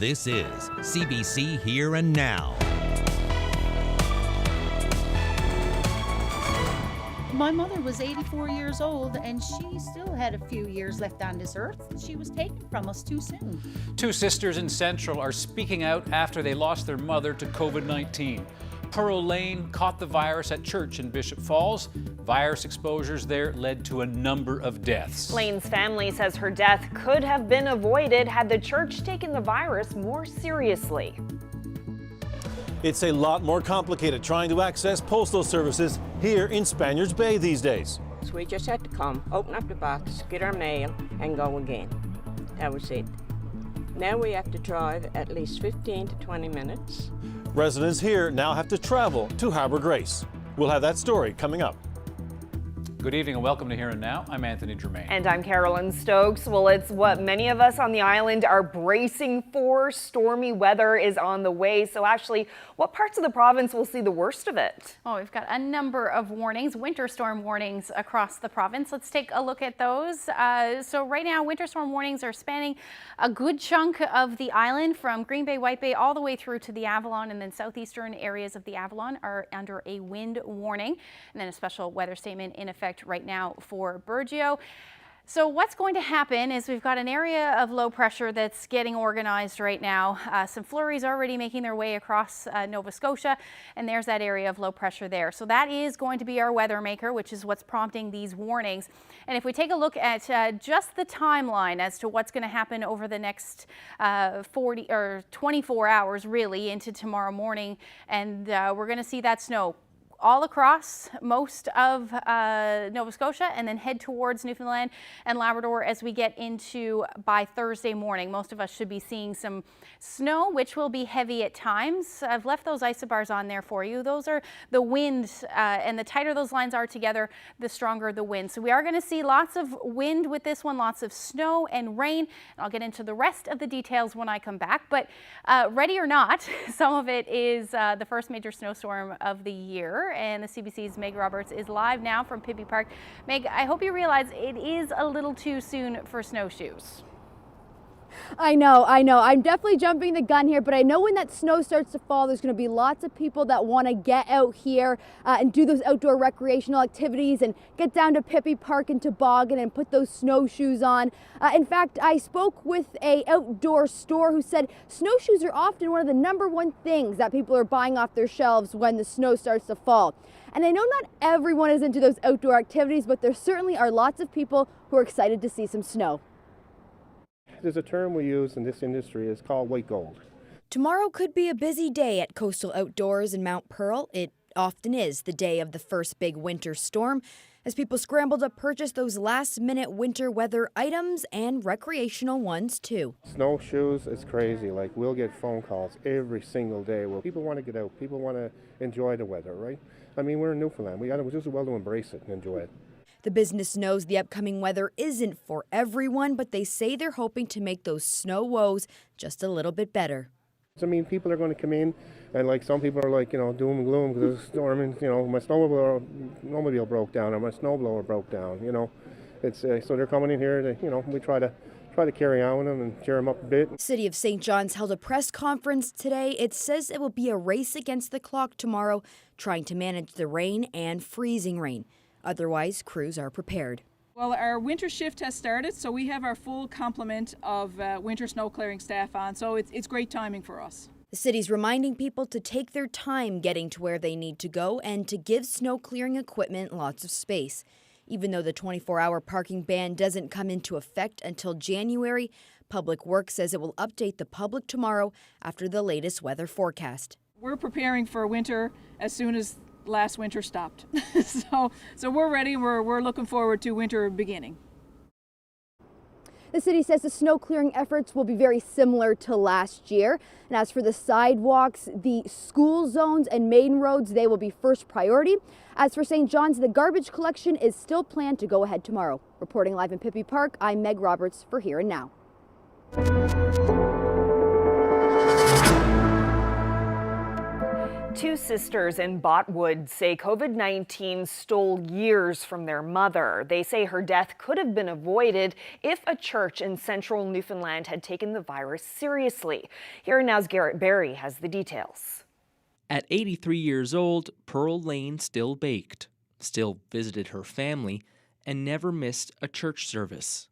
This is CBC Here and Now. My mother was 84 years old and she still had a few years left on this earth. She was taken from us too soon. Two sisters in Central are speaking out after they lost their mother to COVID-19. Pearl Lane caught the virus at church in Bishop Falls. Virus exposures there led to a number of deaths. Lane's family says her death could have been avoided had the church taken the virus more seriously. It's a lot more complicated trying to access postal services here in Spaniards Bay these days. So we just had to come, open up the box, get our mail, and go again. That was it. Now we have to drive at least 15 to 20 minutes. Residents here now have to travel to Harbour Grace. We'll have that story coming up. Good evening and welcome to Here and Now. I'm Anthony Germain. And I'm Carolyn Stokes. Well, it's what many of us on the island are bracing for. Stormy weather is on the way. So Ashley, what parts of the province will see the worst of it? Oh, we've got a number of warnings, winter storm warnings across the province. Let's take a look at those. So right now, winter storm warnings are spanning a good chunk of the island from Green Bay, White Bay, all the way through to the Avalon, and then southeastern areas of the Avalon are under a wind warning. And then a special weather statement in effect right now for Burgeo. So what's going to happen is we've got an area of low pressure that's getting organized right now. Some flurries already making their way across Nova Scotia, and there's that area of low pressure there. So that is going to be our weather maker, which is what's prompting these warnings. And if we take a look at just the timeline as to what's going to happen over the next 24 hours really into tomorrow morning, and we're going to see that snow all across most of Nova Scotia and then head towards Newfoundland and Labrador as we get into by Thursday morning. Most of us should be seeing some snow, which will be heavy at times. I've left those isobars on there for you. Those are the winds, and the tighter those lines are together, the stronger the wind. So we are going to see lots of wind with this one, lots of snow and rain. I'll get into the rest of the details when I come back, but ready or not, some of it is the first major snowstorm of the year. And the CBC's Meg Roberts is live now from Pibby Park. Meg, I hope you realize it is a little too soon for snowshoes. I know. I'm definitely jumping the gun here, but I know when that snow starts to fall, there's going to be lots of people that want to get out here and do those outdoor recreational activities and get down to Pibby Park and toboggan and put those snowshoes on. In fact, I spoke with an outdoor store who said snowshoes are often one of the #1 things that people are buying off their shelves when the snow starts to fall. And I know not everyone is into those outdoor activities, but there certainly are lots of people who are excited to see some snow. There's a term we use in this industry, it's called white gold. Tomorrow could be a busy day at Coastal Outdoors in Mount Pearl. It often is the day of the first big winter storm, as people scramble to purchase those last-minute winter weather items and recreational ones too. Snowshoes, it's crazy. Like, we'll get phone calls every single day. Well, people want to get out. People want to enjoy the weather, right? I mean, we're in Newfoundland. We just well to embrace it and enjoy it. The business knows the upcoming weather isn't for everyone, but they say they're hoping to make those snow woes just a little bit better. I mean, people are going to come in, and like some people are like, doom and gloom because there's a storm, and my snowmobile broke down or my snowblower broke down. It's so they're coming in here to, we try to carry on with them and cheer them up a bit. City of St. John's held a press conference today. It says it will be a race against the clock tomorrow, trying to manage the rain and freezing rain. Otherwise, crews are prepared. Well, our winter shift has started, so we have our full complement of winter snow clearing staff on, so it's great timing for us. The city's reminding people to take their time getting to where they need to go and to give snow clearing equipment lots of space. Even though the 24-hour parking ban doesn't come into effect until January, Public Works says it will update the public tomorrow after the latest weather forecast. We're preparing for winter as soon as last winter stopped. so we're ready. We're looking forward to winter beginning. The city says the snow clearing efforts will be very similar to last year. And as for the sidewalks, the school zones and main roads, they will be first priority. As for St. John's, the garbage collection is still planned to go ahead tomorrow. Reporting live in Pibby Park, I'm Meg Roberts for Here and Now. Two sisters in Botwood say COVID-19 stole years from their mother. They say her death could have been avoided if a church in central Newfoundland had taken the virus seriously. Here Now's Garrett Berry has the details. At 83 years old, Pearl Lane still baked, still visited her family, and never missed a church service.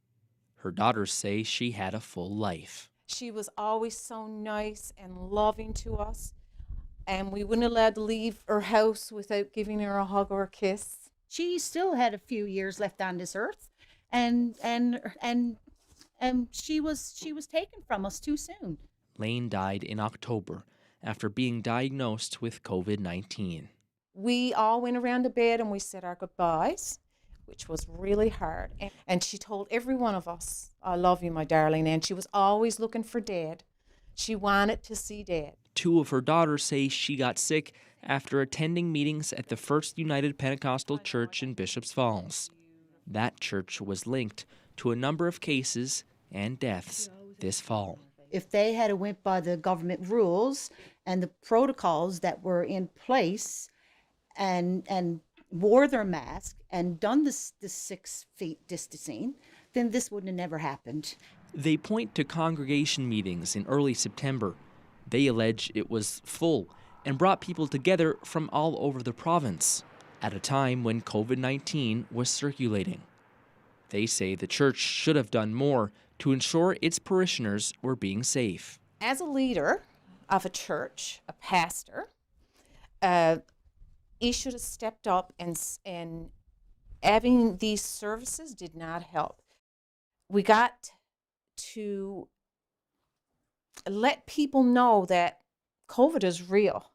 Her daughters say she had a full life. She was always so nice and loving to us, and we wouldn't allowed to leave her house without giving her a hug or a kiss. She still had a few years left on this earth, and she was taken from us too soon. Lane died in October after being diagnosed with COVID-19. We all went around to bed and we said our goodbyes, which was really hard. And she told every one of us, "I love you, my darling," and she was always looking for Dad. She wanted to see Dad. Two of her daughters say she got sick after attending meetings at the First United Pentecostal Church in Bishops Falls. That church was linked to a number of cases and deaths this fall. If they had went by the government rules and the protocols that were in place and wore their mask and done the 6 feet distancing, then this wouldn't have never happened. They point to congregation meetings in early September. They allege it was full and brought people together from all over the province at a time when COVID-19 was circulating. They say the church should have done more to ensure its parishioners were being safe. As a leader of a church, a pastor, he should have stepped up, and having these services did not help. We got to let people know that COVID is real.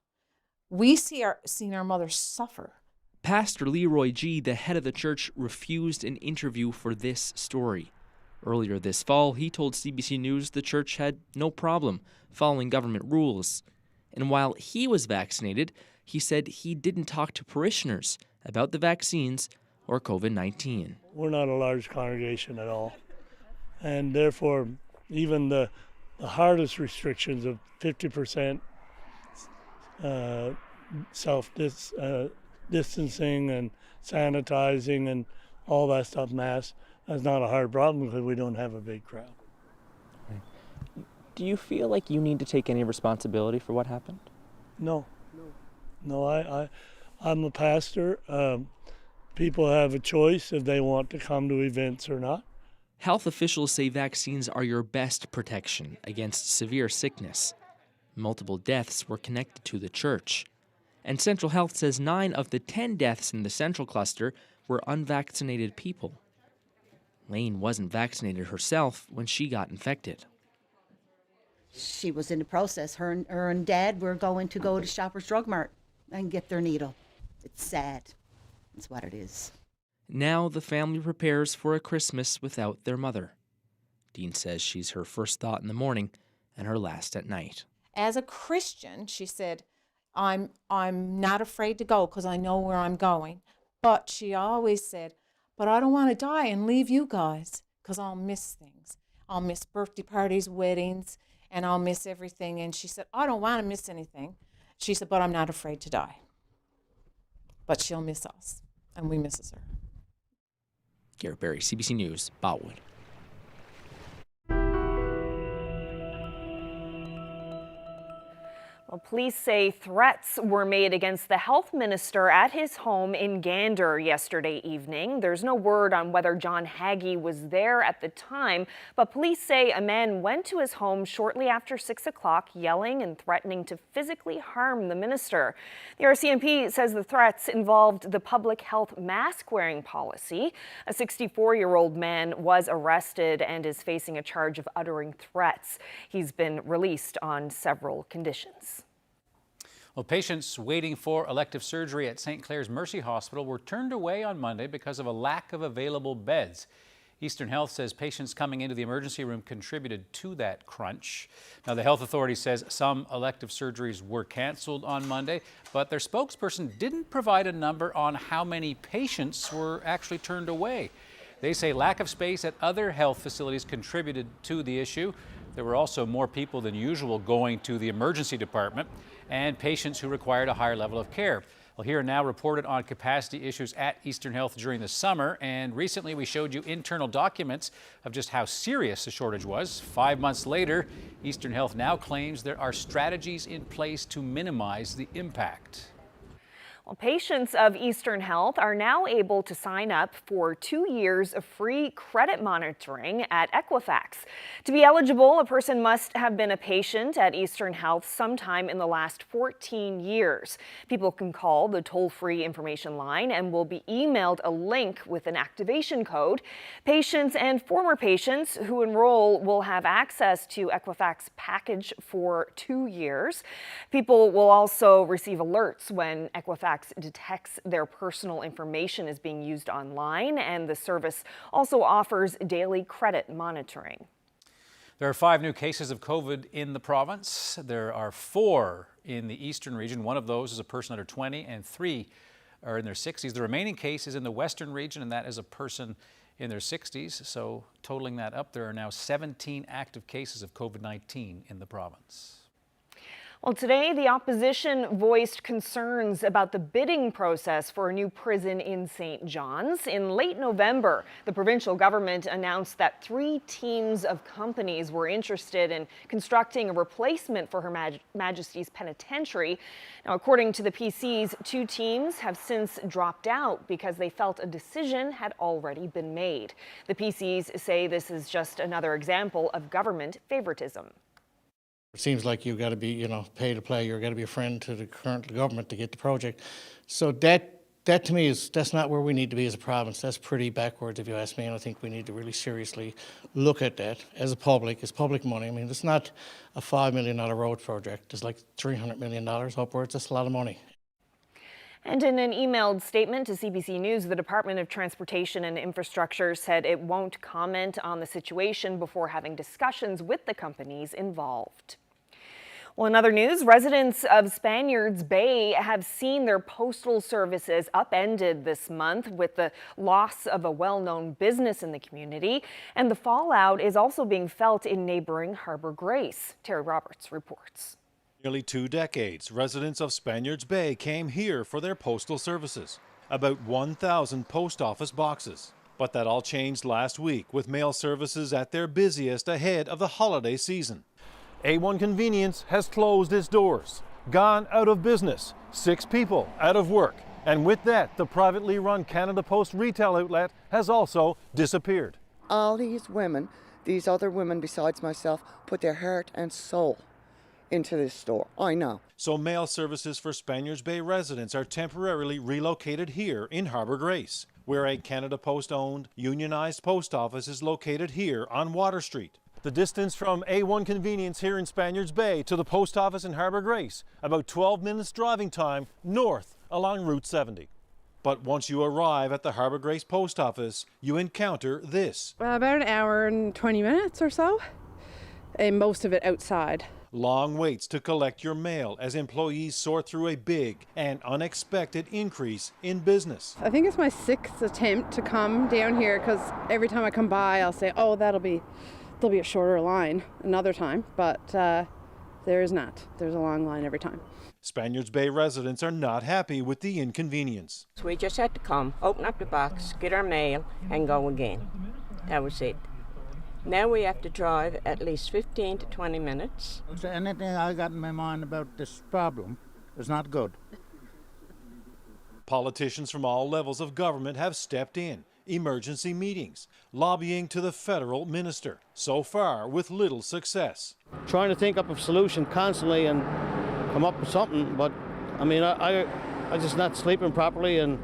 We seen our mother suffer. Pastor Leroy G., the head of the church, refused an interview for this story. Earlier this fall, he told CBC News the church had no problem following government rules. And while he was vaccinated, he said he didn't talk to parishioners about the vaccines or COVID-19. We're not a large congregation at all. And therefore, even the hardest restrictions of 50% self-distancing and sanitizing and all that stuff, masks, that's not a hard problem because we don't have a big crowd. Do you feel like you need to take any responsibility for what happened? No, I'm a pastor. People have a choice if they want to come to events or not. Health officials say vaccines are your best protection against severe sickness. Multiple deaths were connected to the church. And Central Health says 9 of the 10 deaths in the Central Cluster were unvaccinated people. Lane wasn't vaccinated herself when she got infected. She was in the process. Her and Dad were going to go to Shoppers Drug Mart and get their needle. It's sad. It's what it is. Now the family prepares for a Christmas without their mother. Dean says she's her first thought in the morning and her last at night. As a Christian, she said, I'm not afraid to go because I know where I'm going. But she always said, but I don't want to die and leave you guys because I'll miss things. I'll miss birthday parties, weddings, and I'll miss everything. And she said, I don't want to miss anything. She said, but I'm not afraid to die. But she'll miss us, and we misses her. Garrett Berry, CBC News, Botwood. Well, police say threats were made against the health minister at his home in Gander yesterday evening. There's no word on whether John Hagee was there at the time, but police say a man went to his home shortly after 6 o'clock, yelling and threatening to physically harm the minister. The RCMP says the threats involved the public health mask-wearing policy. A 64-year-old man was arrested and is facing a charge of uttering threats. He's been released on several conditions. Well, patients waiting for elective surgery at St. Clair's Mercy Hospital were turned away on Monday because of a lack of available beds. Eastern Health says patients coming into the emergency room contributed to that crunch. Now, the health authority says some elective surgeries were canceled on Monday, but their spokesperson didn't provide a number on how many patients were actually turned away. They say lack of space at other health facilities contributed to the issue. There were also more people than usual going to the emergency department and patients who required a higher level of care. Well, Here and Now reported on capacity issues at Eastern Health during the summer, and recently we showed you internal documents of just how serious the shortage was. 5 months later, Eastern Health now claims there are strategies in place to minimize the impact. Well, patients of Eastern Health are now able to sign up for 2 years of free credit monitoring at Equifax. To be eligible, a person must have been a patient at Eastern Health sometime in the last 14 years. People can call the toll-free information line and will be emailed a link with an activation code. Patients and former patients who enroll will have access to Equifax package for 2 years. People will also receive alerts when Equifax detects their personal information is being used online, and the service also offers daily credit monitoring. There are 5 new cases of COVID in the province. There are 4 in the eastern region. One of those is a person under 20 and 3 are in their 60s. The remaining case is in the western region, and that is a person in their 60s. So totaling that up, there are now 17 active cases of COVID-19 in the province. Well, today, the opposition voiced concerns about the bidding process for a new prison in St. John's. In late November, the provincial government announced that 3 teams of companies were interested in constructing a replacement for Her Majesty's Penitentiary. Now, according to the PCs, 2 teams have since dropped out because they felt a decision had already been made. The PCs say this is just another example of government favoritism. It seems like you've got to be, pay to play. You've got to be a friend to the current government to get the project. So that to me that's not where we need to be as a province. That's pretty backwards, if you ask me. And I think we need to really seriously look at that as a public. It's public money. I mean, it's not a $5 million road project. It's like $300 million upwards. That's a lot of money. And in an emailed statement to CBC News, the Department of Transportation and Infrastructure said it won't comment on the situation before having discussions with the companies involved. Well, in other news, residents of Spaniards Bay have seen their postal services upended this month with the loss of a well-known business in the community, and the fallout is also being felt in neighboring Harbour Grace. Terry Roberts reports. Nearly 2 decades, residents of Spaniards Bay came here for their postal services. About 1,000 post office boxes. But that all changed last week with mail services at their busiest ahead of the holiday season. A1 Convenience has closed its doors, gone out of business, 6 people out of work. And with that, the privately run Canada Post retail outlet has also disappeared. All these women, these other women besides myself, put their heart and soul into this store. I know. So mail services for Spaniards Bay residents are temporarily relocated here in Harbour Grace, where a Canada Post-owned, unionized post office is located here on Water Street. The distance from A1 Convenience here in Spaniards Bay to the post office in Harbour Grace, about 12 minutes driving time north along Route 70. But once you arrive at the Harbour Grace post office, you encounter this. About an hour and 20 minutes or so, and most of it outside. Long waits to collect your mail as employees sort through a big and unexpected increase in business. I think it's my 6th attempt to come down here because every time I come by I'll say, oh, there'll be a shorter line another time, but there is not. There's a long line every time. Spaniards Bay residents are not happy with the inconvenience. So we just had to come, open up the box, get our mail, and go again. That was it. Now we have to drive at least 15 to 20 minutes. So anything I got in my mind about this problem is not good. Politicians from all levels of government have stepped in. Emergency meetings, lobbying to the federal minister. So far, with little success. Trying to think up a solution constantly and come up with something, but I mean, I just not sleeping properly, and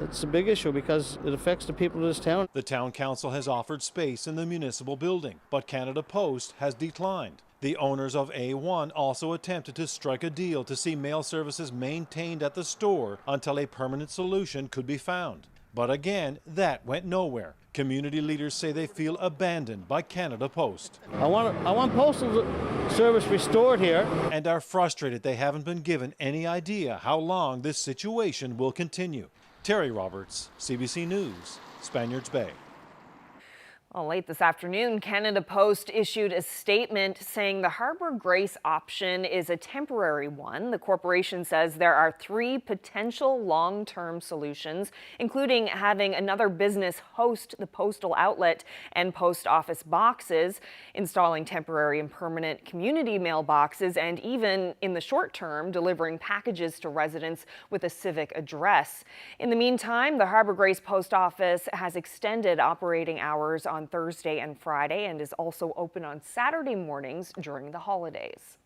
it's a big issue because it affects the people of this town. The town council has offered space in the municipal building, but Canada Post has declined. The owners of A1 also attempted to strike a deal to see mail services maintained at the store until a permanent solution could be found. But again, that went nowhere. Community leaders say they feel abandoned by Canada Post. I want postal service restored here. And are frustrated they haven't been given any idea how long this situation will continue. Terry Roberts, CBC News, Spaniards Bay. Well, late this afternoon, Canada Post issued a statement saying the Harbour Grace option is a temporary one. The corporation says there are 3 potential long-term solutions, including having another business host the postal outlet and post office boxes, installing temporary and permanent community mailboxes, and even, in the short term, delivering packages to residents with a civic address. In the meantime, the Harbour Grace Post Office has extended operating hours on Thursday and Friday and is also open on Saturday mornings during the holidays.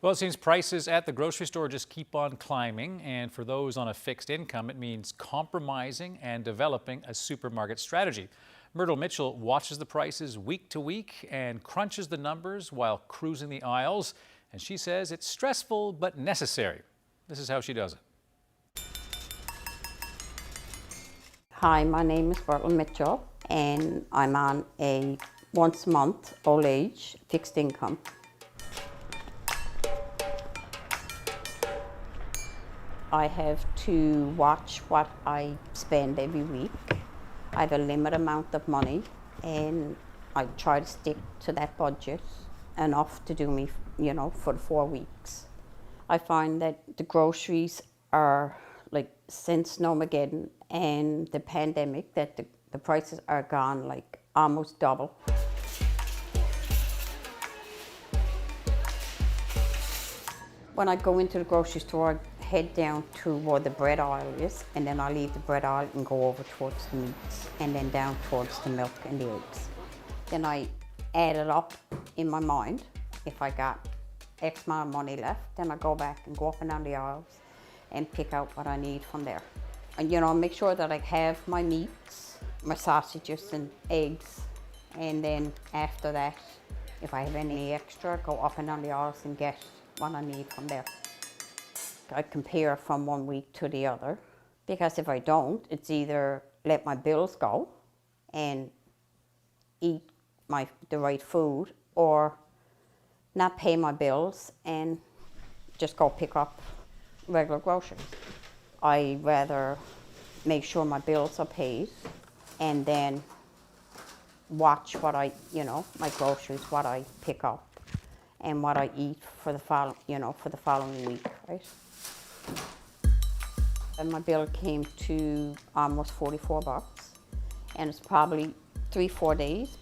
Well, it seems prices at the grocery store just keep on climbing, and for those on a fixed income, it means compromising and developing a supermarket strategy. Myrtle Mitchell watches the prices week to week and crunches the numbers while cruising the aisles, and she says it's stressful but necessary. This is how she does it. Hi, my name is Myrtle Mitchell, and I'm on a once a month old age fixed income. I have to watch what I spend every week. I have a limited amount of money, and I try to stick to that budget enough to do me, for the 4 weeks. I find that the groceries are, like, since Snowmageddon and the pandemic, that the prices are gone like almost double. When I go into the grocery store, I head down to where the bread aisle is, and then I leave the bread aisle and go over towards the meats, and then down towards the milk and the eggs. Then I add it up in my mind. If I got X amount of money left, then I go back and go up and down the aisles and pick out what I need from there. And make sure that I have my meats, my sausages and eggs, and then after that, if I have any extra, go up and down the aisles and get what I need from there. I compare from one week to the other, because if I don't, it's either let my bills go and eat the right food, or not pay my bills and just go pick up regular groceries. I rather make sure my bills are paid and then watch what my groceries, what I pick up and what I eat for the following week, right? And my bill came to almost $44, and it's probably 4 days.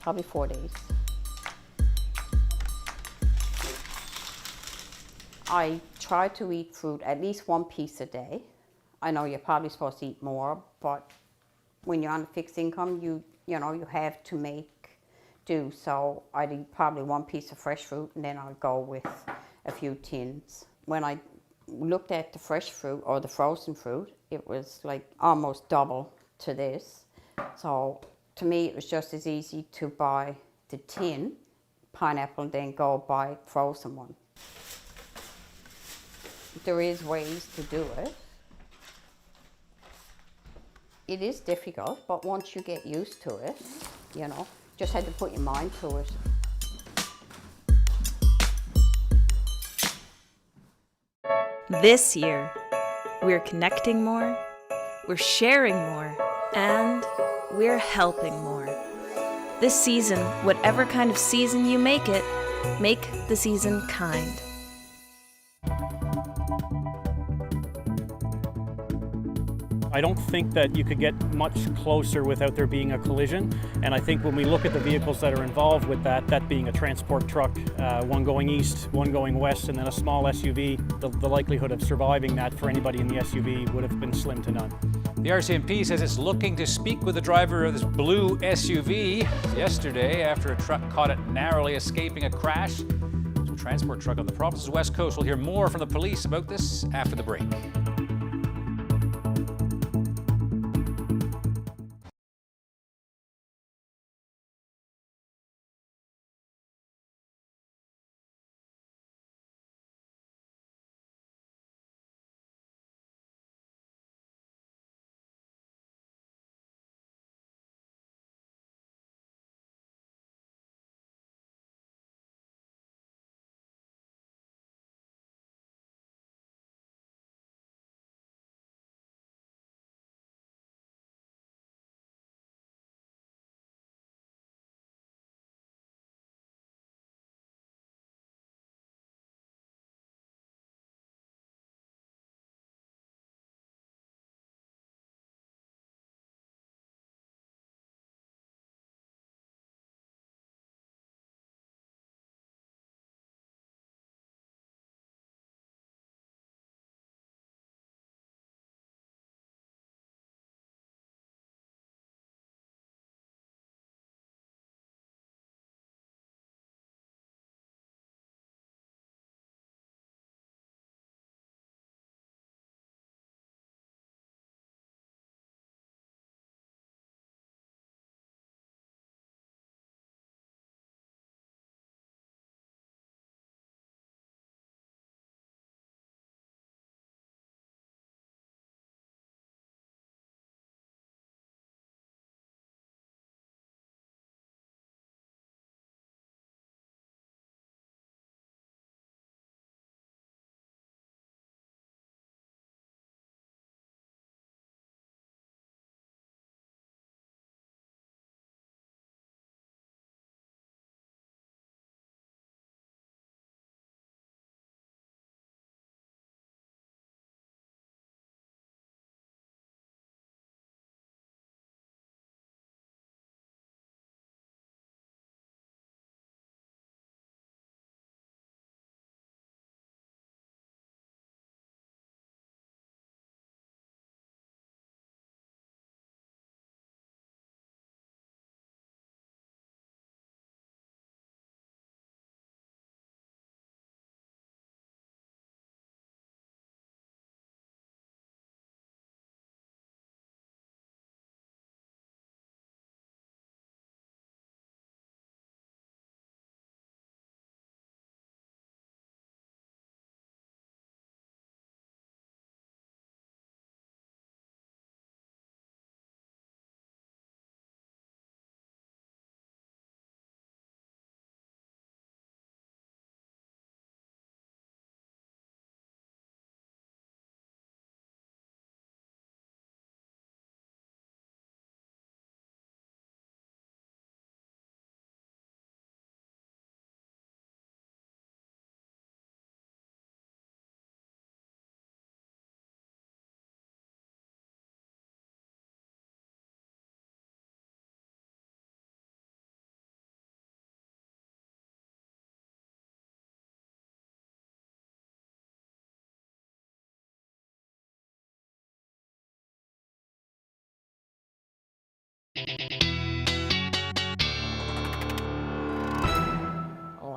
I try to eat fruit at least 1 piece a day. I know you're probably supposed to eat more, but when you're on a fixed income, you have to make do. So I'd eat probably 1 piece of fresh fruit, and then I'll go with a few tins. When I looked at the fresh fruit or the frozen fruit, it was like almost double to this. So to me, it was just as easy to buy the tin pineapple and then go buy frozen one. There is ways to do it. It is difficult, but once you get used to it, just had to put your mind to it. This year, we're connecting more, we're sharing more, and we're helping more. This season, whatever kind of season you make it, make the season kind. I don't think that you could get much closer without there being a collision, and I think when we look at the vehicles that are involved with that being a transport truck, one going east, one going west, and then a small SUV, the likelihood of surviving that for anybody in the SUV would have been slim to none. The RCMP says it's looking to speak with the driver of this blue SUV yesterday after a truck caught it narrowly escaping a crash. There's a transport truck on the province's west coast. We'll hear more from the police about this after the break.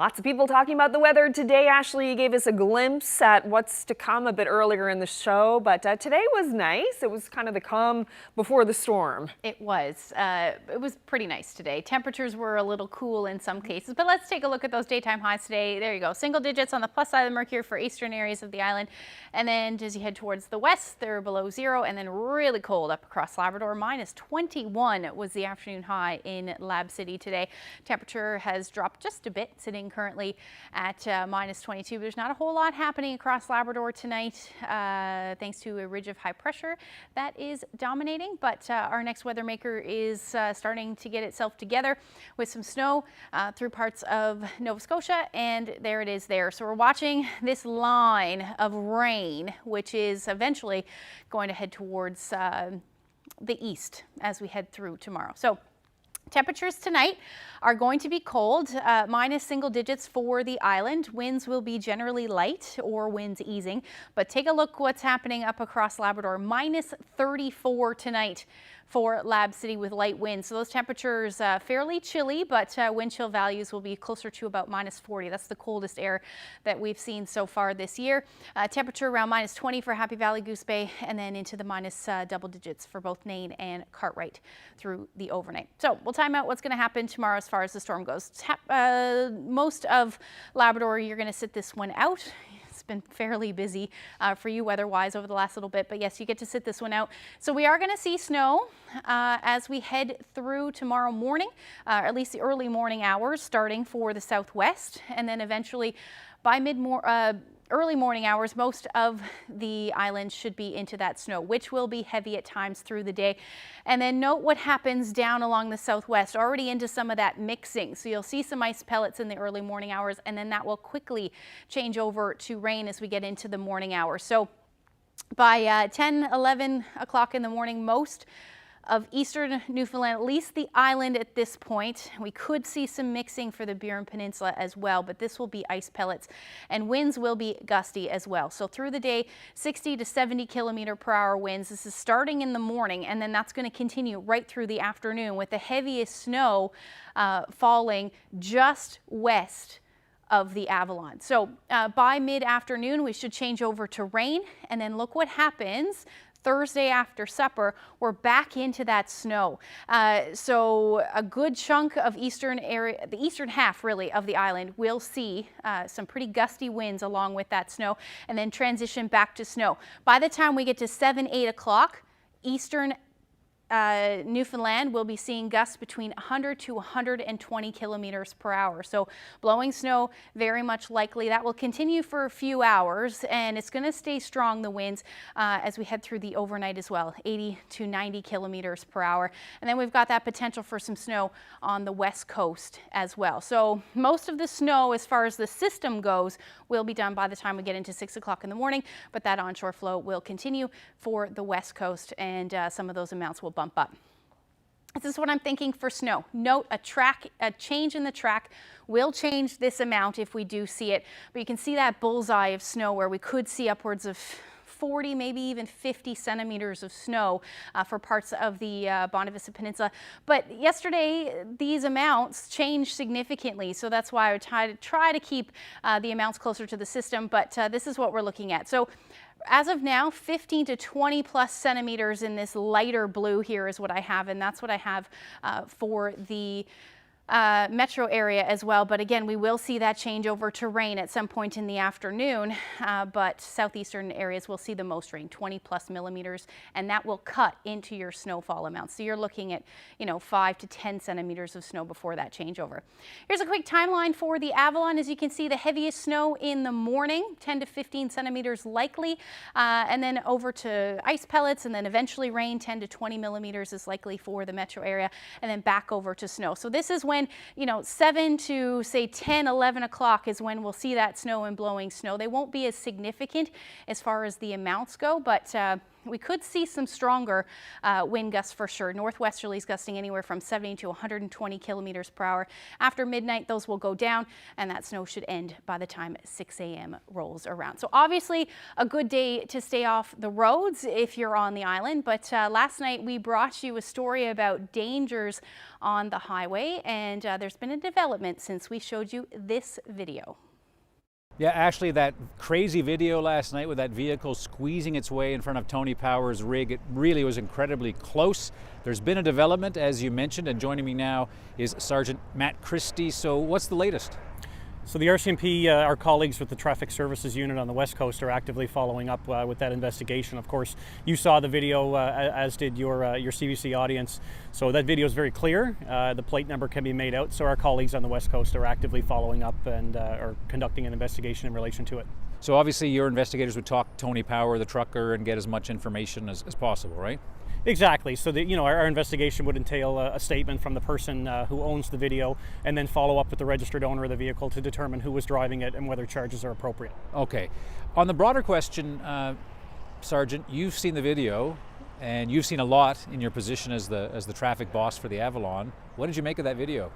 Lots of people talking about the weather today. Ashley, you gave us a glimpse at what's to come a bit earlier in the show, but today was nice. It was kind of the calm before the storm. It was pretty nice today. Temperatures were a little cool in some cases, but let's take a look at those daytime highs today. There you go. Single digits on the plus side of the mercury for eastern areas of the island. And then as you head towards the west, they're below zero, and then really cold up across Labrador. Minus 21 was the afternoon high in Lab City today. Temperature has dropped just a bit, sitting currently at minus 22. There's not a whole lot happening across Labrador tonight, thanks to a ridge of high pressure that is dominating. But our next weather maker is starting to get itself together with some snow through parts of Nova Scotia, and there it is there. So we're watching this line of rain, which is eventually going to head towards the east as we head through tomorrow. So temperatures tonight are going to be cold, minus single digits for the island. Winds will be generally light or winds easing, but take a look what's happening up across Labrador. Minus 34 tonight for Lab City with light winds. So those temperatures fairly chilly, but wind chill values will be closer to about minus 40. That's the coldest air that we've seen so far this year. Temperature around minus 20 for Happy Valley, Goose Bay, and then into the minus double digits for both Nain and Cartwright through the overnight. So we'll time out what's going to happen tomorrow as far as the storm goes. Most of Labrador, you're going to sit this one out. It's been fairly busy for you weather-wise over the last little bit, but yes, you get to sit this one out. So we are going to see snow as we head through tomorrow morning, or at least the early morning hours, starting for the southwest, and then eventually by early morning hours, most of the island should be into that snow, which will be heavy at times through the day. And then note what happens down along the southwest, already into some of that mixing. So you'll see some ice pellets in the early morning hours, and then that will quickly change over to rain as we get into the morning hours. So by 10, 11 o'clock in the morning, most of eastern Newfoundland, at least the island at this point. We could see some mixing for the Burin Peninsula as well, but this will be ice pellets, and winds will be gusty as well. So through the day, 60 to 70 kilometer per hour winds. This is starting in the morning, and then that's going to continue right through the afternoon with the heaviest snow falling just west of the Avalon. So by mid-afternoon, we should change over to rain, and then look what happens Thursday after supper. We're back into that snow. So a good chunk of the eastern half really of the island will see some pretty gusty winds along with that snow, and then transition back to snow. By the time we get to 7, 8 o'clock, eastern Newfoundland will be seeing gusts between 100 to 120 kilometers per hour. So blowing snow very much likely. That will continue for a few hours, and it's going to stay strong, the winds, as we head through the overnight as well, 80 to 90 kilometers per hour. And then we've got that potential for some snow on the west coast as well. So most of the snow, as far as the system goes, will be done by the time we get into 6 o'clock in the morning, but that onshore flow will continue for the west coast, and some of those amounts will bump up. This is what I'm thinking for snow. Note a change in the track will change this amount if we do see it, but you can see that bullseye of snow where we could see upwards of 40, maybe even 50 centimeters of snow for parts of the Bonavista Peninsula. But yesterday, these amounts changed significantly, so that's why I would try to keep the amounts closer to the system, but this is what we're looking at. So as of now, 15 to 20 plus centimeters in this lighter blue here is what I have, and that's what I have for the metro area as well. But again, we will see that change over to rain at some point in the afternoon, but southeastern areas will see the most rain, 20 plus millimeters, and that will cut into your snowfall amounts. So you're looking at, 5 to 10 centimeters of snow before that changeover. Here's a quick timeline for the Avalon. As you can see, the heaviest snow in the morning, 10 to 15 centimeters likely, and then over to ice pellets, and then eventually rain, 10 to 20 millimeters is likely for the metro area, and then back over to snow. So this is when 7 to say 10, 11 o'clock is when we'll see that snow and blowing snow. They won't be as significant as far as the amounts go, but We could see some stronger wind gusts for sure. Northwesterlies gusting anywhere from 70 to 120 kilometers per hour. After midnight, those will go down, and that snow should end by the time 6 a.m. rolls around. So obviously a good day to stay off the roads if you're on the island. But last night we brought you a story about dangers on the highway, and there's been a development since we showed you this video. Yeah, Ashley, that crazy video last night with that vehicle squeezing its way in front of Tony Power's rig, it really was incredibly close. There's been a development, as you mentioned, and joining me now is Sergeant Matt Christie. So what's the latest? So the RCMP, our colleagues with the Traffic Services Unit on the West Coast, are actively following up with that investigation. Of course, you saw the video, as did your CBC audience. So that video is very clear. The plate number can be made out. So our colleagues on the West Coast are actively following up and are conducting an investigation in relation to it. So obviously your investigators would talk to Tony Power, the trucker, and get as much information as possible, right? Exactly. So our investigation would entail a statement from the person who owns the video, and then follow up with the registered owner of the vehicle to determine who was driving it and whether charges are appropriate. Okay. On the broader question, Sergeant, you've seen the video, and you've seen a lot in your position as the traffic boss for the Avalon. What did you make of that video?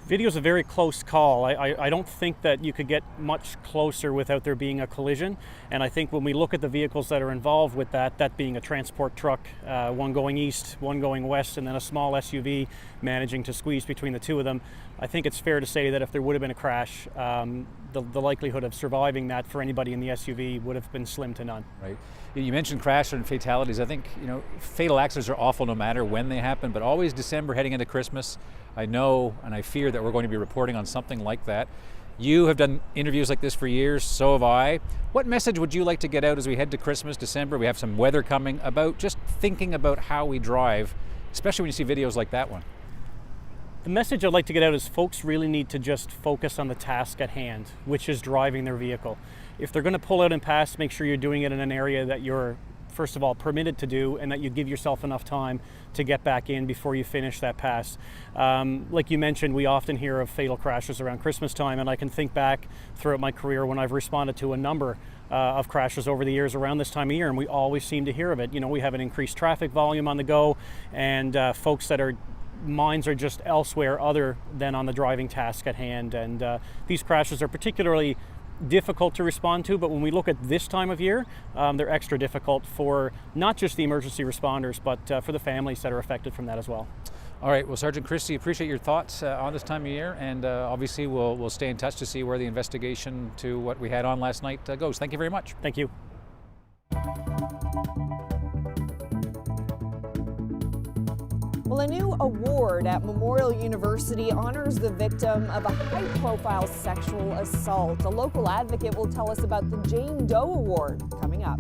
Video is a very close call. I don't think that you could get much closer without there being a collision. And I think when we look at the vehicles that are involved with that being a transport truck, one going east, one going west, and then a small SUV managing to squeeze between the two of them, I think it's fair to say that if there would have been a crash, the likelihood of surviving that for anybody in the SUV would have been slim to none. Right. You mentioned crash and fatalities. I think, fatal accidents are awful no matter when they happen, but always December heading into Christmas. I know and I fear that we're going to be reporting on something like that. You have done interviews like this for years, so have I. What message would you like to get out as we head to Christmas, December? We have some weather coming, about just thinking about how we drive, especially when you see videos like that one. The message I'd like to get out is folks really need to just focus on the task at hand, which is driving their vehicle. If they're going to pull out and pass, make sure you're doing it in an area that you're, first of all, permitted to do, and that you give yourself enough time to get back in before you finish that pass. Like you mentioned, we often hear of fatal crashes around Christmas time, and I can think back throughout my career when I've responded to a number of crashes over the years around this time of year, and we always seem to hear of it. We have an increased traffic volume on the go, and folks that are minds are just elsewhere other than on the driving task at hand. And these crashes are particularly difficult to respond to, but when we look at this time of year, they're extra difficult for not just the emergency responders, but for the families that are affected from that as well. All right, well, Sergeant Christie, appreciate your thoughts on this time of year, and obviously we'll stay in touch to see where the investigation to what we had on last night goes. Thank you very much. Thank you. Well, a new award at Memorial University honors the victim of a high-profile sexual assault. A local advocate will tell us about the Jane Doe Award coming up.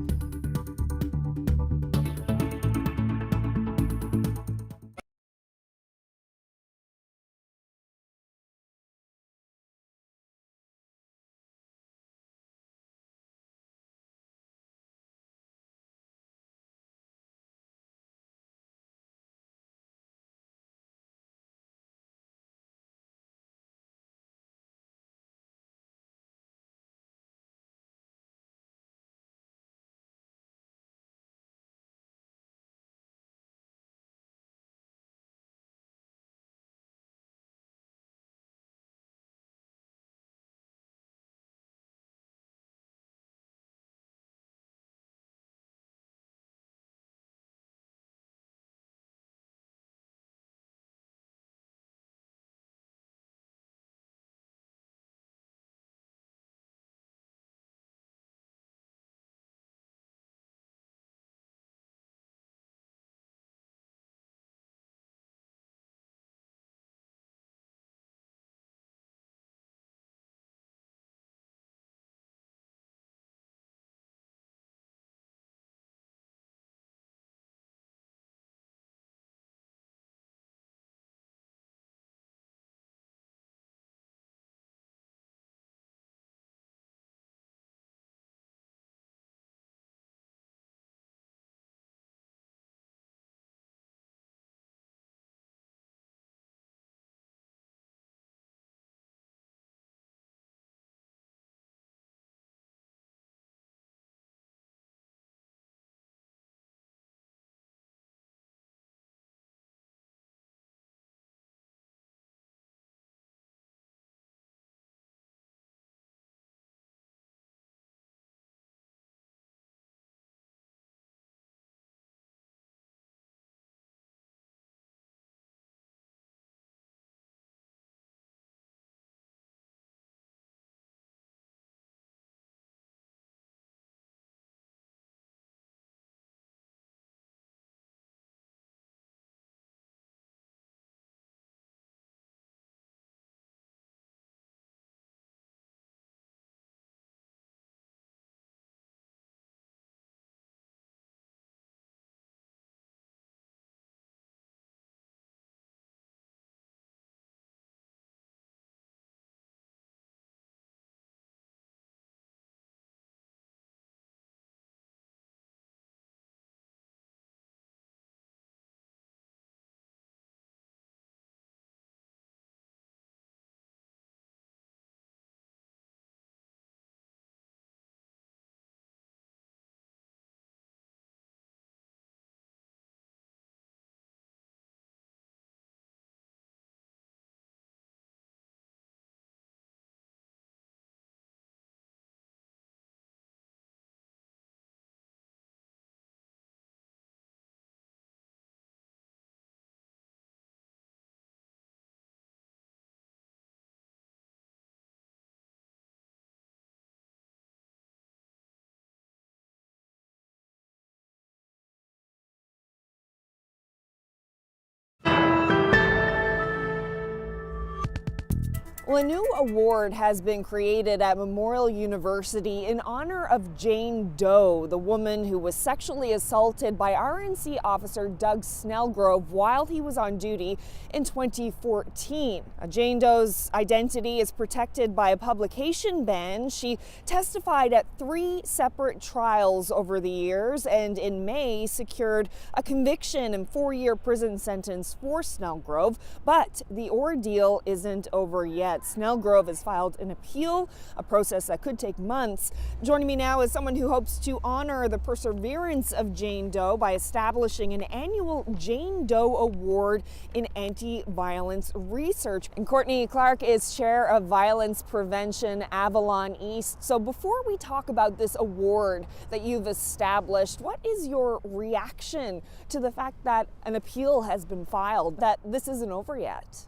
Well, a new award has been created at Memorial University in honor of Jane Doe, the woman who was sexually assaulted by RNC officer Doug Snellgrove while he was on duty in 2014. Jane Doe's identity is protected by a publication ban. She testified at 3 separate trials over the years and in May secured a conviction and 4-year prison sentence for Snellgrove. But the ordeal isn't over yet. Snellgrove has filed an appeal, a process that could take months. Joining me now is someone who hopes to honor the perseverance of Jane Doe by establishing an annual Jane Doe Award in anti-violence research. And Courtney Clark is chair of violence prevention, Avalon East. So before we talk about this award that you've established, what is your reaction to the fact that an appeal has been filed, that this isn't over yet?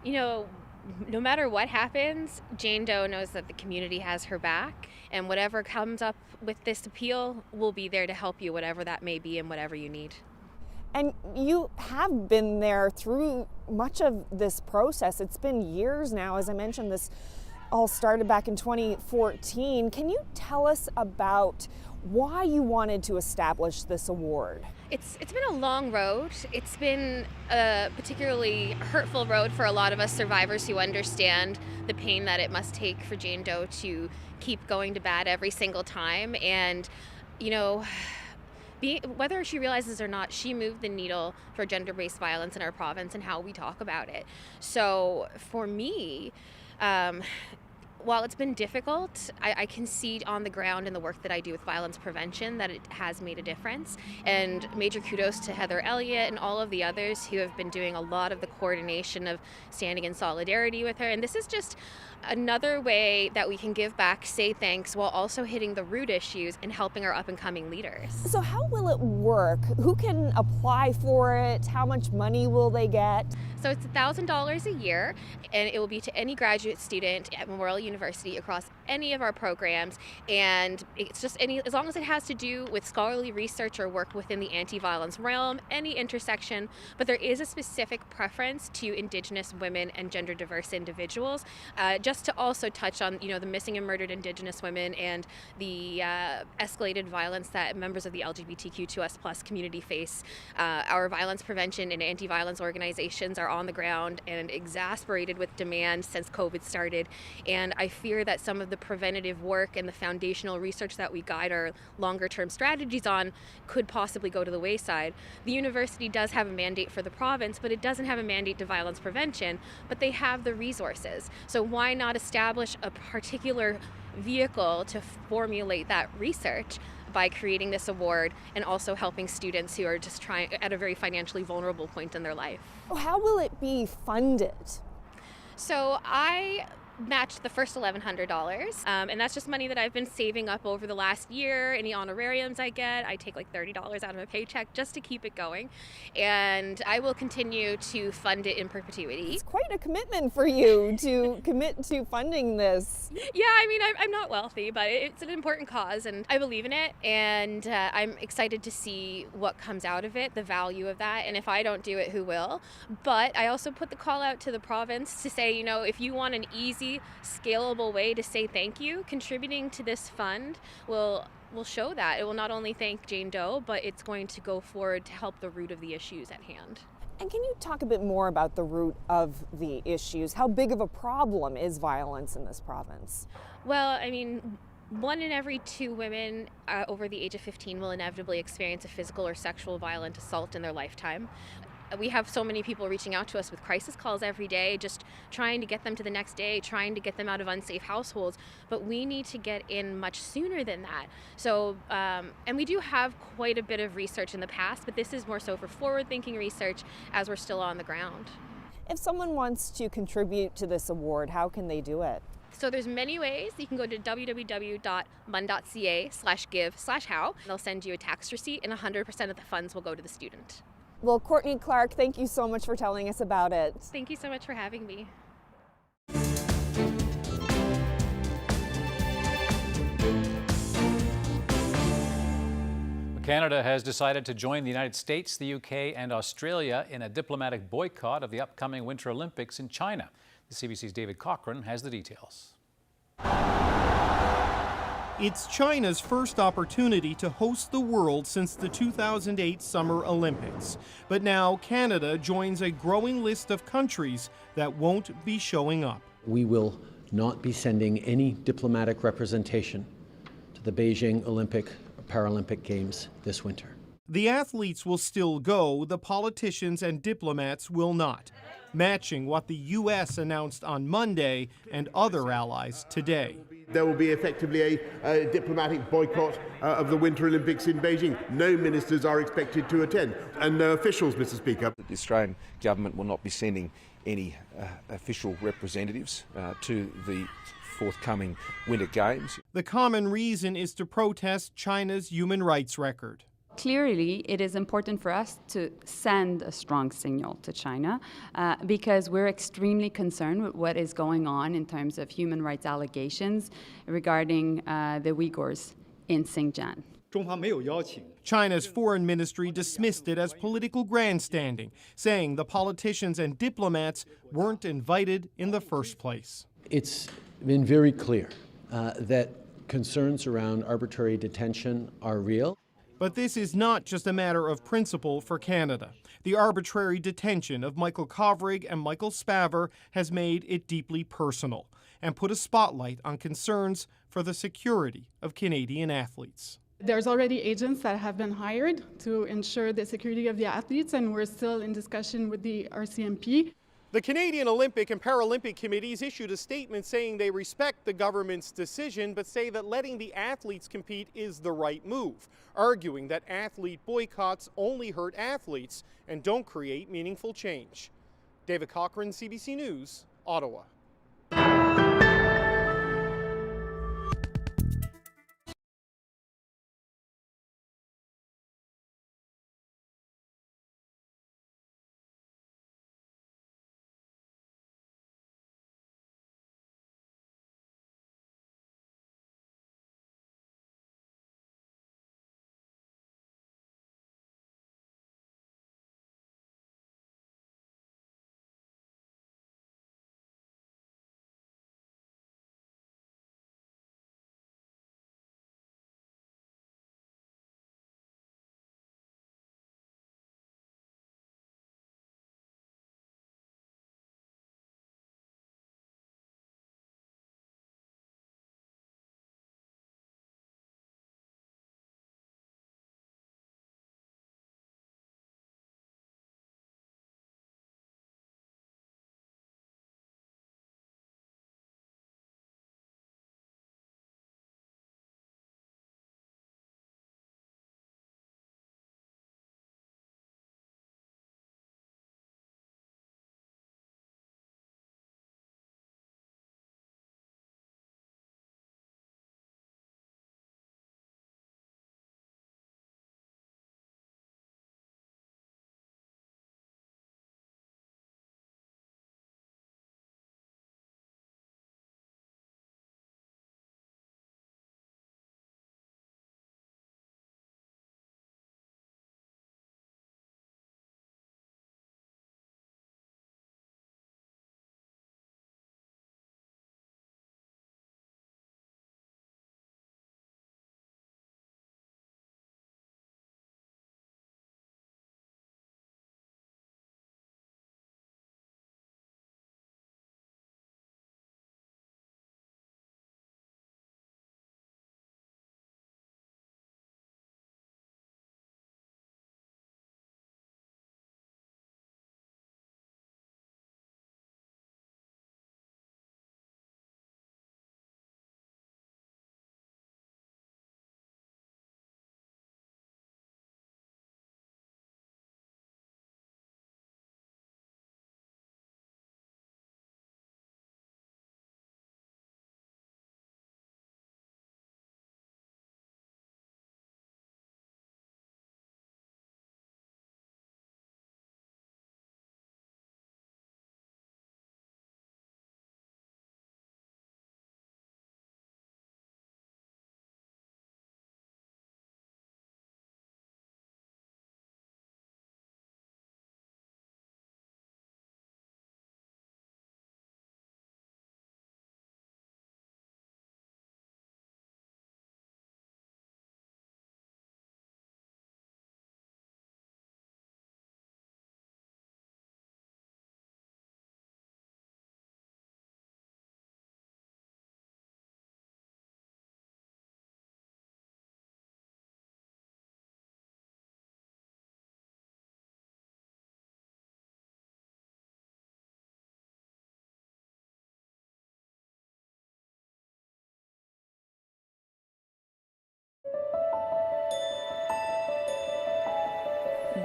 You know, no matter what happens, Jane Doe knows that the community has her back, and whatever comes up with this appeal, we'll be there to help you, whatever that may be and whatever you need. And you have been there through much of this process. It's been years now. As I mentioned, this all started back in 2014. Can you tell us about why you wanted to establish this award? It's been a long road. It's been a particularly hurtful road for a lot of us survivors who understand the pain that it must take for Jane Doe to keep going to bat every single time. And, you know, whether she realizes or not, she moved the needle for gender-based violence in our province and how we talk about it. So for me, while it's been difficult, I can see on the ground in the work that I do with violence prevention that it has made a difference. And major kudos to Heather Elliott and all of the others who have been doing a lot of the coordination of standing in solidarity with her. And this is just another way that we can give back, say thanks, while also hitting the root issues and helping our up-and-coming leaders. So how will it work? Who can apply for it? How much money will they get? So it's $1,000 a year, and it will be to any graduate student at Memorial University across any of our programs. And it's just as long as it has to do with scholarly research or work within the anti-violence realm, any intersection. But there is a specific preference to Indigenous women and gender diverse individuals. Just to also touch on, you know, the missing and murdered Indigenous women and the escalated violence that members of the LGBTQ2S+ community face. Our violence prevention and anti-violence organizations are on the ground and exasperated with demand since COVID started. And I fear that some of the preventative work and the foundational research that we guide our longer term strategies on could possibly go to the wayside. The university does have a mandate for the province, but it doesn't have a mandate to violence prevention, but they have the resources. So why not establish a particular vehicle to formulate that research by creating this award and also helping students who are just trying at a very financially vulnerable point in their life. How will it be funded? So I matched the first $1,100, and that's just money that I've been saving up over the last year. Any honorariums I get, I take like $30 out of my paycheck just to keep it going, and I will continue to fund it in perpetuity. It's quite a commitment for you to commit to funding this. Yeah, I mean, I'm not wealthy, but it's an important cause and I believe in it, and I'm excited to see what comes out of it, the value of that, and if I don't do it, who will? But I also put the call out to the province to say, you know, if you want an easy, scalable way to say thank you, contributing to this fund will show that. It will not only thank Jane Doe, but it's going to go forward to help the root of the issues at hand. And can you talk a bit more about the root of the issues? How big of a problem is violence in this province? Well, I mean, 1 in every 2 women over the age of 15 will inevitably experience a physical or sexual violent assault in their lifetime. We have so many people reaching out to us with crisis calls every day, just trying to get them to the next day, trying to get them out of unsafe households. But we need to get in much sooner than that. So, and we do have quite a bit of research in the past, but this is more so for forward-thinking research as we're still on the ground. If someone wants to contribute to this award, how can they do it? So there's many ways. You can go to www.mun.ca/give/how. They'll send you a tax receipt, and 100% of the funds will go to the student. Well, Courtney Clark, thank you so much for telling us about it. Thank you so much for having me. Canada has decided to join the United States, the UK, and Australia in a diplomatic boycott of the upcoming Winter Olympics in China. The CBC's David Cochran has the details. It's China's first opportunity to host the world since the 2008 Summer Olympics. But now Canada joins a growing list of countries that won't be showing up. We will not be sending any diplomatic representation to the Beijing Olympic Paralympic Games this winter. The athletes will still go, the politicians and diplomats will not, matching what the U.S. announced on Monday and other allies today. There will be effectively a diplomatic boycott of the Winter Olympics in Beijing. No ministers are expected to attend, and no officials, Mr. Speaker. The Australian government will not be sending any official representatives to the forthcoming Winter Games. The common reason is to protest China's human rights record. Clearly, it is important for us to send a strong signal to China because we're extremely concerned with what is going on in terms of human rights allegations regarding the Uyghurs in Xinjiang. China's foreign ministry dismissed it as political grandstanding, saying the politicians and diplomats weren't invited in the first place. It's been very clear that concerns around arbitrary detention are real. But this is not just a matter of principle for Canada. The arbitrary detention of Michael Kovrig and Michael Spavor has made it deeply personal and put a spotlight on concerns for the security of Canadian athletes. There's already agents that have been hired to ensure the security of the athletes, and we're still in discussion with the RCMP. The Canadian Olympic and Paralympic Committees issued a statement saying they respect the government's decision, but say that letting the athletes compete is the right move, arguing that athlete boycotts only hurt athletes and don't create meaningful change. David Cochran, CBC News, Ottawa.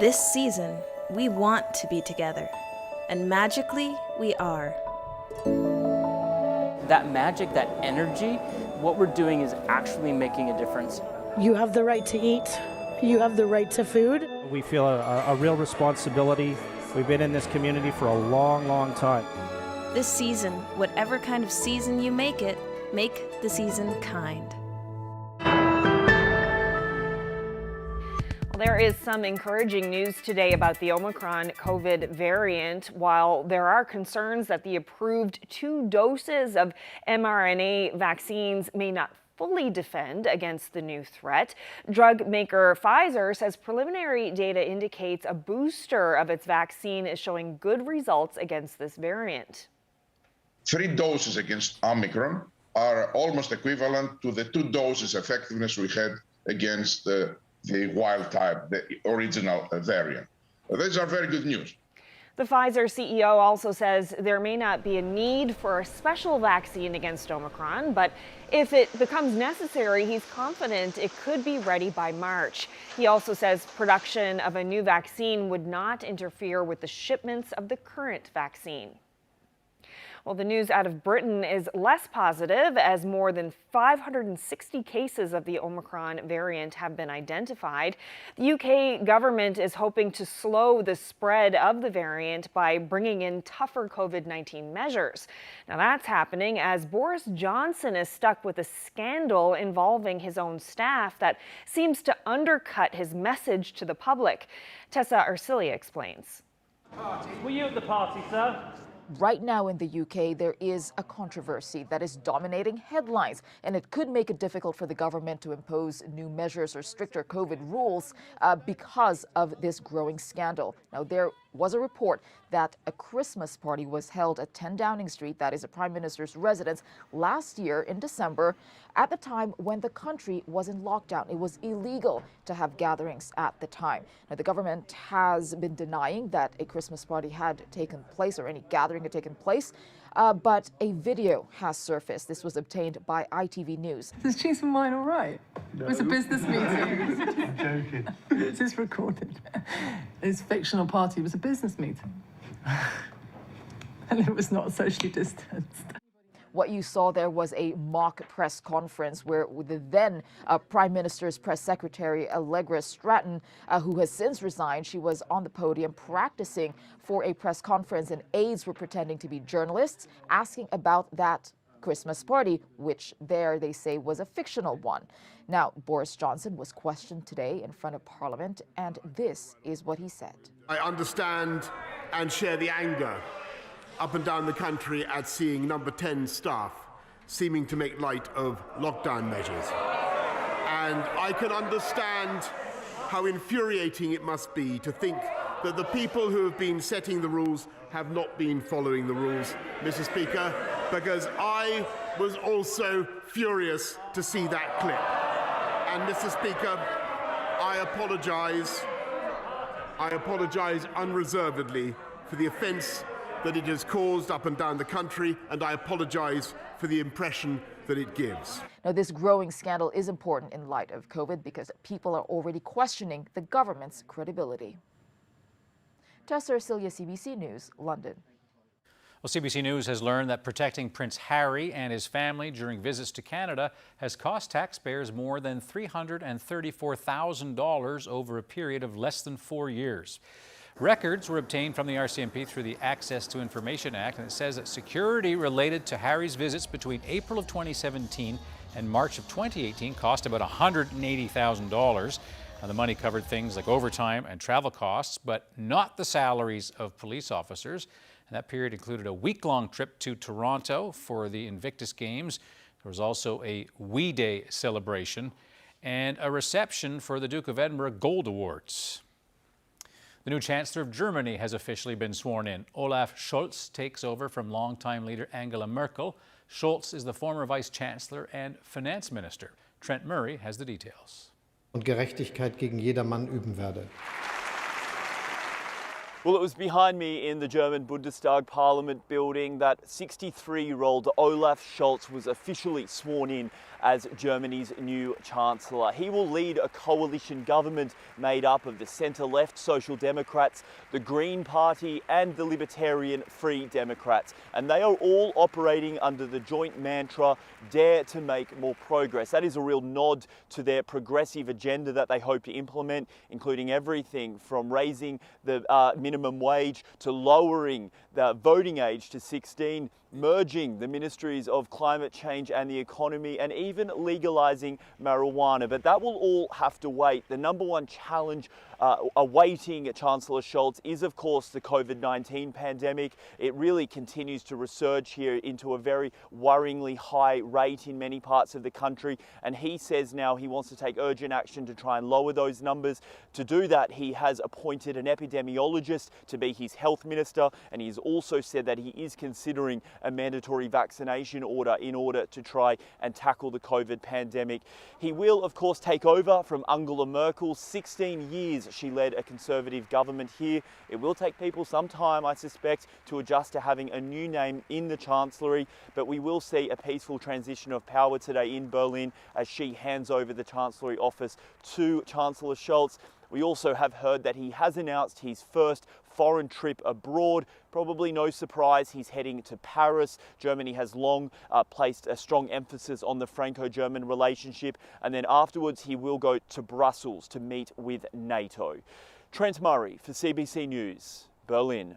This season, we want to be together, and magically, we are. That magic, that energy, what we're doing is actually making a difference. You have the right to eat. You have the right to food. We feel a real responsibility. We've been in this community for a long, long time. This season, whatever kind of season you make it, make the season kind. There is some encouraging news today about the Omicron COVID variant. While there are concerns that the approved 2 doses of mRNA vaccines may not fully defend against the new threat, drug maker Pfizer says preliminary data indicates a booster of its vaccine is showing good results against this variant. 3 doses against Omicron are almost equivalent to the 2 doses effectiveness we had against the wild type, the original variant. These are very good news. The Pfizer CEO also says there may not be a need for a special vaccine against Omicron, but if it becomes necessary, he's confident it could be ready by March. He also says production of a new vaccine would not interfere with the shipments of the current vaccine. Well, the news out of Britain is less positive as more than 560 cases of the Omicron variant have been identified. The UK government is hoping to slow the spread of the variant by bringing in tougher COVID-19 measures. Now that's happening as Boris Johnson is stuck with a scandal involving his own staff that seems to undercut his message to the public. Tessa Arcilia explains. Were you at the party, sir? Right now in the UK, there is a controversy that is dominating headlines, and it could make it difficult for the government to impose new measures or stricter COVID rules because of this growing scandal. Now, there was a report that a Christmas party was held at 10 Downing Street, that is a Prime Minister's residence, last year in December, at the time when the country was in lockdown. It was illegal to have gatherings at the time. Now, the government has been denying that a Christmas party had taken place or any gathering had taken place, but a video has surfaced. This was obtained by ITV News. Is cheese and wine all right? No. It was a business meeting. I'm joking. This is recorded. His fictional party was a business meeting. And it was not socially distanced. What you saw there was a mock press conference where the then Prime Minister's press secretary, Allegra Stratton, who has since resigned, she was on the podium practicing for a press conference, and aides were pretending to be journalists, asking about that Christmas party, which there they say was a fictional one. Now, Boris Johnson was questioned today in front of Parliament, and this is what he said. I understand and share the anger up and down the country at seeing Number 10 staff seeming to make light of lockdown measures. And I can understand how infuriating it must be to think that the people who have been setting the rules have not been following the rules, Mr. Speaker, because I was also furious to see that clip. And Mr. Speaker, I apologise unreservedly for the offence that it has caused up and down the country, and I apologise for the impression that it gives. Now, this growing scandal is important in light of COVID because people are already questioning the government's credibility. Tessa Arcilia, CBC News, London. Well, CBC News has learned that protecting Prince Harry and his family during visits to Canada has cost taxpayers more than $334,000 over a period of less than 4 years. Records were obtained from the RCMP through the Access to Information Act, and it says that security related to Harry's visits between April of 2017 and March of 2018 cost about $180,000. Now, the money covered things like overtime and travel costs, but not the salaries of police officers. And that period included a week-long trip to Toronto for the Invictus Games. There was also a Wee Day celebration and a reception for the Duke of Edinburgh Gold Awards. The new Chancellor of Germany has officially been sworn in. Olaf Scholz takes over from longtime leader Angela Merkel. Scholz is the former Vice Chancellor and Finance Minister. Trent Murray has the details. Und Gerechtigkeit gegen jedermann üben werde. Well, it was behind me in the German Bundestag Parliament building that 63-year-old Olaf Scholz was officially sworn in as Germany's new Chancellor. He will lead a coalition government made up of the centre-left Social Democrats, the Green Party and the Libertarian Free Democrats. And they are all operating under the joint mantra, dare to make more progress. That is a real nod to their progressive agenda that they hope to implement, including everything from raising the minimum wage to lowering the voting age to 16, merging the ministries of climate change and the economy, and even legalizing marijuana. But that will all have to wait. The number one challenge awaiting Chancellor Scholz is, of course, the COVID-19 pandemic. It really continues to resurge here into a very worryingly high rate in many parts of the country. And he says now he wants to take urgent action to try and lower those numbers. To do that, he has appointed an epidemiologist to be his health minister, and he has also said that he is considering a mandatory vaccination order in order to try and tackle the COVID pandemic. He will, of course, take over from Angela Merkel. 16 years she led a conservative government here. It will take people some time, I suspect, to adjust to having a new name in the Chancellery, but we will see a peaceful transition of power today in Berlin as she hands over the Chancellery office to Chancellor Scholz. We also have heard that he has announced his first foreign trip abroad. Probably no surprise, he's heading to Paris. Germany has long placed a strong emphasis on the Franco-German relationship. And then afterwards, he will go to Brussels to meet with NATO. Trent Murray for CBC News, Berlin.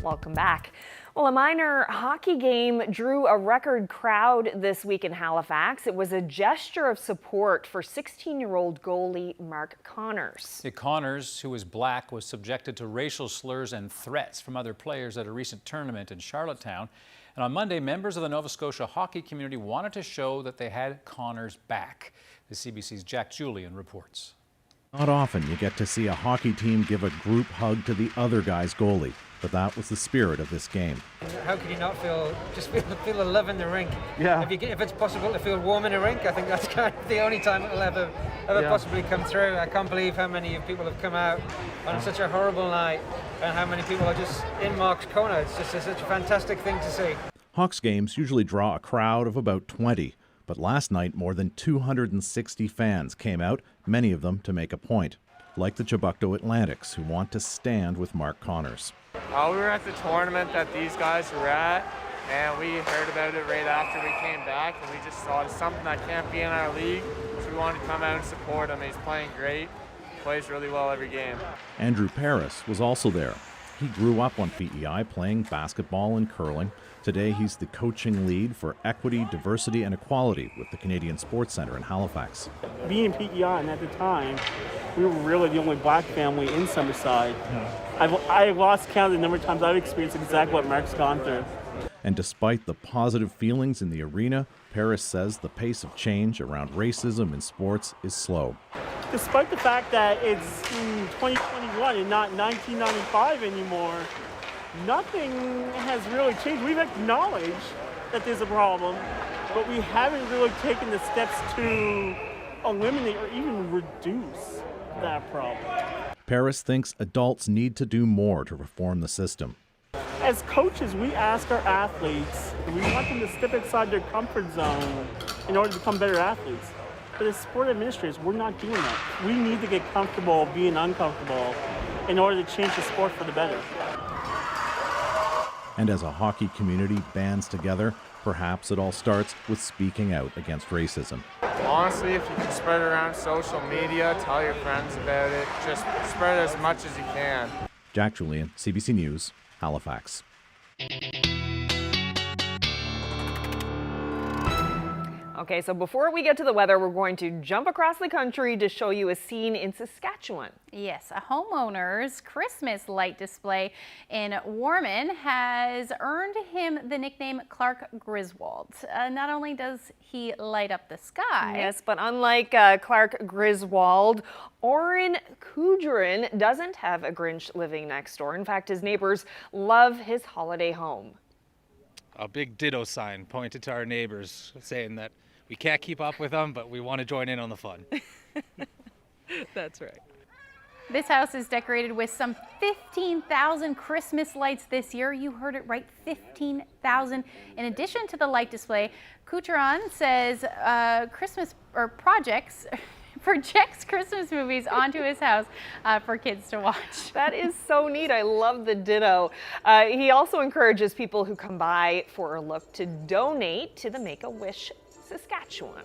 Welcome back. Well, a minor hockey game drew a record crowd this week in Halifax. It was a gesture of support for 16-year-old goalie Mark Connors. Connors, who is black, was subjected to racial slurs and threats from other players at a recent tournament in Charlottetown. And on Monday, members of the Nova Scotia hockey community wanted to show that they had Connors back. The CBC's Jack Julian reports. Not often you get to see a hockey team give a group hug to the other guy's goalie, but that was the spirit of this game. How could you not feel the love in the rink? Yeah. If it's possible to feel warm in a rink, I think that's kind of the only time it'll ever possibly come through. I can't believe how many people have come out on such a horrible night and how many people are just in Mark's corner. It's just such a fantastic thing to see. Hawks games usually draw a crowd of about 20, but last night more than 260 fans came out, many of them to make a point, like the Chebucto Atlantics, who want to stand with Mark Connors. We were at the tournament that these guys were at, and we heard about it right after we came back, and we just thought it's something that can't be in our league, so we wanted to come out and support him. He's playing great, plays really well every game. Andrew Paris was also there. He grew up on PEI playing basketball and curling. Today he's the coaching lead for equity, diversity and equality with the Canadian Sports Centre in Halifax. Being in PEI, and at the time, we were really the only black family in Summerside. I've lost count of the number of times I've experienced exactly what Mark's gone through. And despite the positive feelings in the arena, Paris says the pace of change around racism in sports is slow. Despite the fact that it's 2021 and not 1995 anymore, nothing has really changed. We've acknowledged that there's a problem, but we haven't really taken the steps to eliminate or even reduce that problem. Paris thinks adults need to do more to reform the system. As coaches, we ask our athletes, we want them to step outside their comfort zone in order to become better athletes. But as sport administrators, we're not doing that. We need to get comfortable being uncomfortable in order to change the sport for the better. And as a hockey community bands together, perhaps it all starts with speaking out against racism. Honestly, if you can spread it around social media, tell your friends about it, just spread it as much as you can. Jack Julian, CBC News, Halifax. Okay, so before we get to the weather, we're going to jump across the country to show you a scene in Saskatchewan. Yes, a homeowner's Christmas light display in Warman has earned him the nickname Clark Griswold. Not only does he light up the sky. Yes, but unlike Clark Griswold, Oren Kudrin doesn't have a Grinch living next door. In fact, his neighbors love his holiday home. A big ditto sign pointed to our neighbors saying that we can't keep up with them, but we want to join in on the fun. That's right. This house is decorated with some 15,000 Christmas lights this year. You heard it right, 15,000. In addition to the light display, Kucheran says projects Christmas movies onto his house for kids to watch. That is so neat. I love the ditto. He also encourages people who come by for a look to donate to the Make-A-Wish Saskatchewan.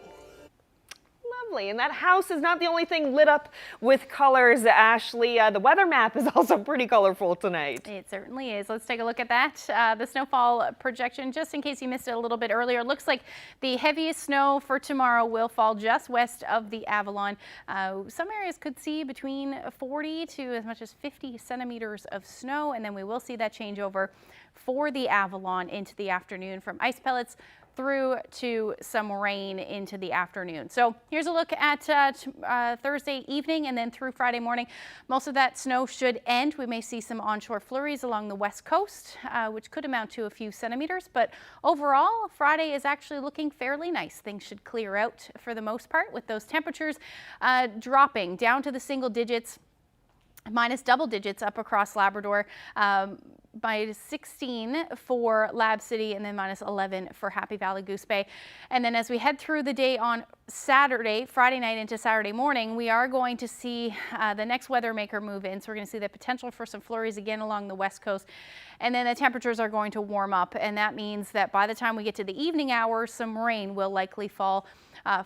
Lovely. And that house is not the only thing lit up with colors, Ashley. The weather map is also pretty colorful tonight. It certainly is. Let's take a look at that. The snowfall projection, just in case you missed it a little bit earlier, looks like the heaviest snow for tomorrow will fall just west of the Avalon. Some areas could see between 40 to as much as 50 centimeters of snow, and then we will see that change over for the Avalon into the afternoon from ice pellets through to some rain into the afternoon. So here's a look at Thursday evening and then through Friday morning. Most of that snow should end. We may see some onshore flurries along the west coast, which could amount to a few centimeters. But overall, Friday is actually looking fairly nice. Things should clear out for the most part with those temperatures dropping down to the single digits, minus double digits up across Labrador. By 16 for Lab City and then minus 11 for Happy Valley Goose Bay. And then as we head through the day on Friday night into Saturday morning, we are going to see the next weather maker move in. So we're going to see the potential for some flurries again along the west coast. And then the temperatures are going to warm up. And that means that by the time we get to the evening hours, some rain will likely fall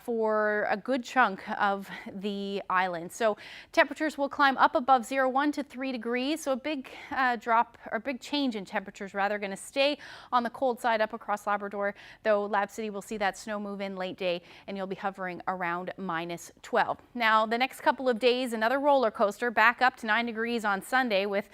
for a good chunk of the island. So temperatures will climb up above 1 to 3 degrees. So a big drop, or big change in temperatures rather, going to stay on the cold side up across Labrador, though Lab City will see that snow move in late day and you'll be hovering around -12. Now the next couple of days, another roller coaster, back up to 9 degrees on Sunday with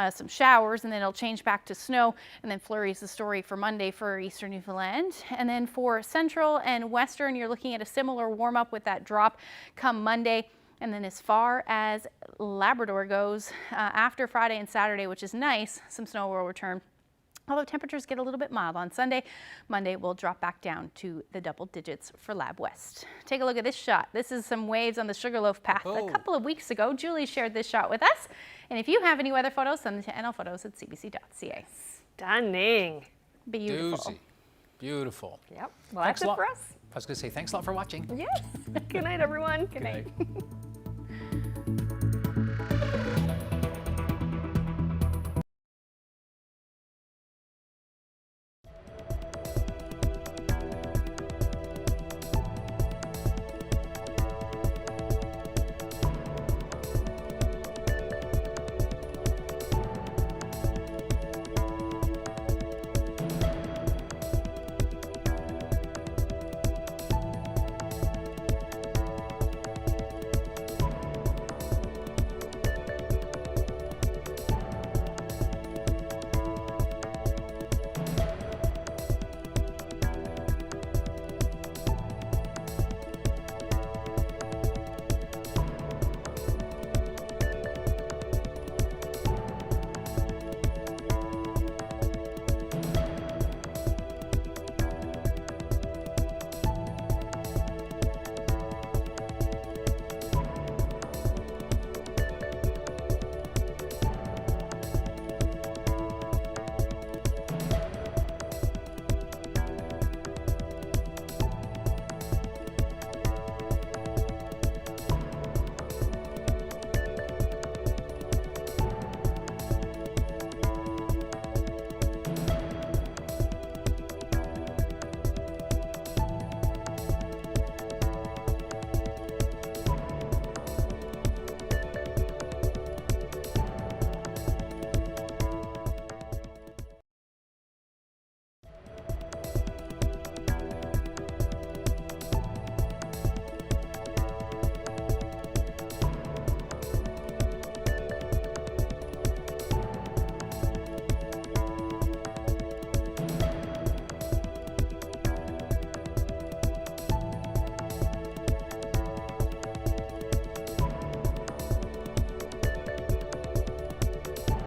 some showers, and then it'll change back to snow, and then flurries the story for Monday for eastern Newfoundland. And then for central and western, you're looking at a similar warm up with that drop come Monday. And then as far as Labrador goes, after Friday and Saturday, which is nice, some snow will return. Although temperatures get a little bit mild on Sunday, Monday will drop back down to the double digits for Lab West. Take a look at this shot. This is some waves on the Sugarloaf Path. A couple of weeks ago, Julie shared this shot with us. And if you have any weather photos, send them to nlphotos@cbc.ca. Stunning. Beautiful. Doozy. Beautiful. Yep. Well, that's it for us. I was going to say thanks a lot for watching. Yes. Good night, everyone. Good night.